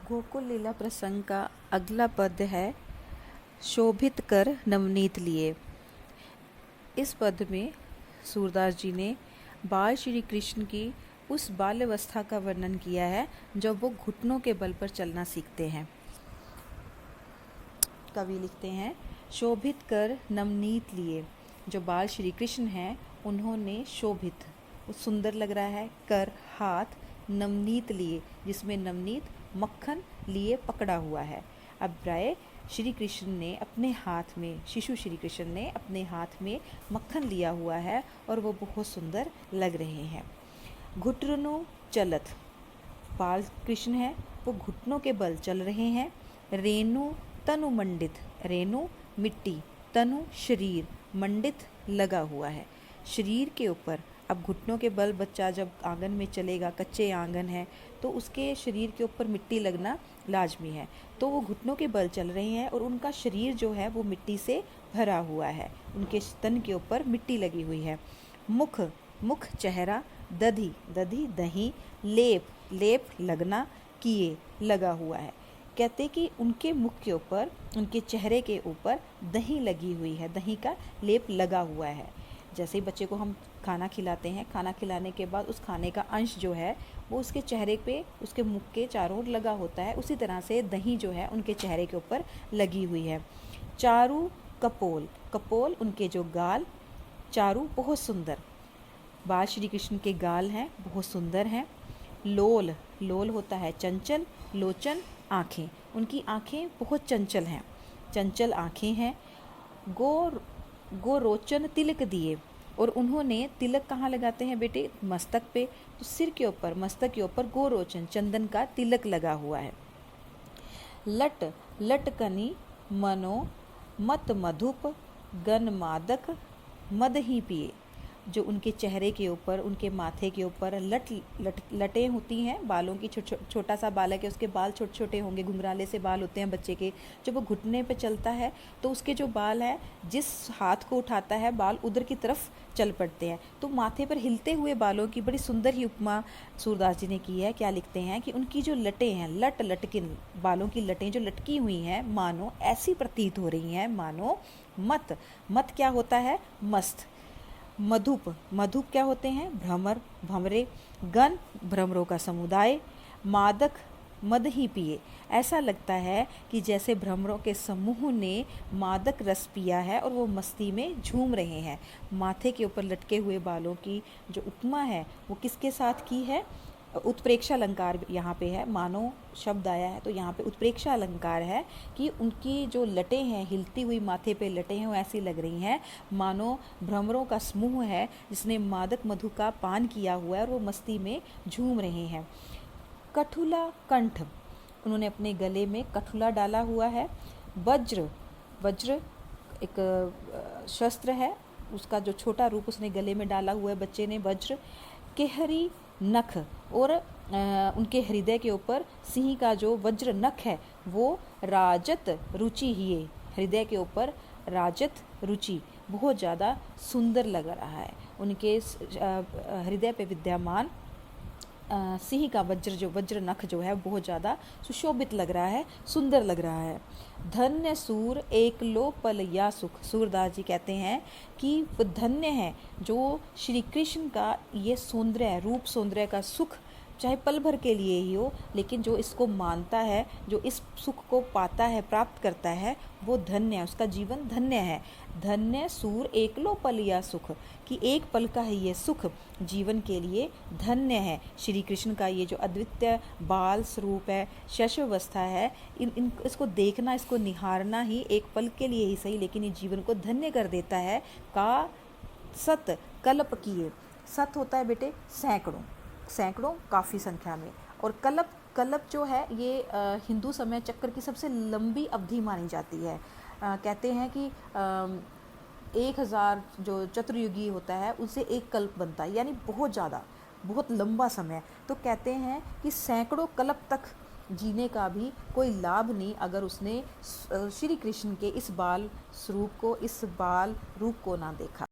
गोकुल लीला प्रसंग का अगला पद है शोभित कर नवनीत लिए। इस पद में सूरदास जी ने बाल श्री कृष्ण की उस बाल्यावस्था का वर्णन किया है जब वो घुटनों के बल पर चलना सीखते हैं। कवि लिखते हैं शोभित कर नवनीत लिए। जो बाल श्री कृष्ण हैं उन्होंने शोभित, सुंदर लग रहा है, कर हाथ, नवनीत लिए जिसमें नवनीत मक्खन लिए पकड़ा हुआ है। अब प्राय श्री कृष्ण ने अपने हाथ में, शिशु श्री कृष्ण ने अपने हाथ में मक्खन लिया हुआ है और वो बहुत सुंदर लग रहे हैं। घुटनों चलत, बाल कृष्ण है वो घुटनों के बल चल रहे हैं। रेणु तनु मंडित, रेणु मिट्टी, तनु शरीर, मंडित लगा हुआ है शरीर के ऊपर। अब घुटनों के बल बच्चा जब आंगन में चलेगा, कच्चे आंगन है तो उसके शरीर के ऊपर मिट्टी लगना लाजमी है, तो वो घुटनों के बल चल रहे हैं और उनका शरीर जो है वो मिट्टी से भरा हुआ है, उनके तन के ऊपर मिट्टी लगी हुई है। मुख, मुख चेहरा, दधी, दधी दही, लेप, लेप लगना, किए लगा हुआ है। कहते कि उनके मुख के ऊपर, उनके चेहरे के ऊपर दही लगी हुई है, दही का लेप लगा हुआ है। जैसे ही बच्चे को हम खाना खिलाते हैं, खाना खिलाने के बाद उस खाने का अंश जो है वो उसके चेहरे पे, उसके मुख के चारों ओर लगा होता है, उसी तरह से दही जो है उनके चेहरे के ऊपर लगी हुई है। चारू कपोल, कपोल उनके जो गाल, चारू बहुत सुंदर, बाल श्री कृष्ण के गाल हैं बहुत सुंदर हैं। लोल, लोल होता है चंचल, लोचन आँखें, उनकी आँखें बहुत चंचल हैं, चंचल आँखें हैं। गो रोचन तिलक दिए, और उन्होंने तिलक कहाँ लगाते हैं बेटे? मस्तक पे, तो सिर के ऊपर, मस्तक के ऊपर गोरोचन चंदन का तिलक लगा हुआ है। लट, लटकनी मनो मत मधुप गन मादक मद ही पिए। जो उनके चेहरे के ऊपर, उनके माथे के ऊपर लटें होती हैं, बालों की, छोटा सा बालक है उसके बाल छोटे छोटे होंगे, घुंघराले से बाल होते हैं बच्चे के। जब वो घुटने पे चलता है तो उसके जो बाल हैं, जिस हाथ को उठाता है बाल उधर की तरफ चल पड़ते हैं, तो माथे पर हिलते हुए बालों की बड़ी सुंदर ही उपमा सूरदास जी ने की है। क्या लिखते हैं कि उनकी जो लटें हैं, लट लटकिन, बालों की लटें जो लटकी हुई हैं, मानो ऐसी प्रतीत हो रही हैं मानो मत, मत क्या होता है? मस्त। मधुप, मधुप क्या होते हैं? भ्रमर, भंवरे। गण, भ्रमरों का समुदाय। मादक, मद ही पिए, ऐसा लगता है कि जैसे भ्रमरों के समूह ने मादक रस पिया है और वो मस्ती में झूम रहे हैं। माथे के ऊपर लटके हुए बालों की जो उपमा है वो किसके साथ की है? उत्प्रेक्षा अलंकार यहाँ पे है, मानो शब्द आया है तो यहाँ पे उत्प्रेक्षा अलंकार है कि उनकी जो लटें हैं, हिलती हुई माथे पे लटें हैं, वो ऐसी लग रही हैं मानो भ्रमरों का समूह है जिसने मादक मधु का पान किया हुआ है और वो मस्ती में झूम रहे हैं। कठुला कंठ, उन्होंने अपने गले में कठुला डाला हुआ है। वज्र, वज्र एक शस्त्र है, उसका जो छोटा रूप उसने गले में डाला हुआ है बच्चे ने, वज्र। केहरी नख, और उनके हृदय के ऊपर सिंह का जो वज्र नख है वो राजत रुचि ही है, हृदय के ऊपर राजत रुचि, बहुत ज़्यादा सुंदर लग रहा है। उनके हृदय पे विद्यमान सिंह का वज्र, जो वज्र नख जो है बहुत ज़्यादा सुशोभित लग रहा है, सुंदर लग रहा है। धन्य सूर एक लो पल या सुख, सूरदास जी कहते हैं कि वो धन्य है जो श्री कृष्ण का ये सौंदर्य, रूप सौंदर्य का सुख चाहे पल भर के लिए ही हो, लेकिन जो इसको मानता है, जो इस सुख को पाता है, प्राप्त करता है, वो धन्य है, उसका जीवन धन्य है। धन्य सूर एकलो पल या सुख, कि एक पल का है ये सुख जीवन के लिए धन्य है। श्री कृष्ण का ये जो अद्वितीय बाल स्वरूप है, शैशवावस्था है, इसको देखना, इसको निहारना ही एक पल के लिए ही सही, लेकिन ये जीवन को धन्य कर देता है। का सत कल्प किए, सत होता है बेटे सैकड़ों, सैकड़ों काफ़ी संख्या में, और कल्प, कल्प जो है ये हिंदू समय चक्र की सबसे लंबी अवधि मानी जाती है। कहते हैं कि 1000 जो चतुर्युगी होता है उससे एक कल्प बनता है, यानी बहुत ज़्यादा, बहुत लंबा समय। तो कहते हैं कि सैकड़ों कल्प तक जीने का भी कोई लाभ नहीं अगर उसने श्री कृष्ण के इस बाल स्वरूप को, इस बाल रूप को ना देखा।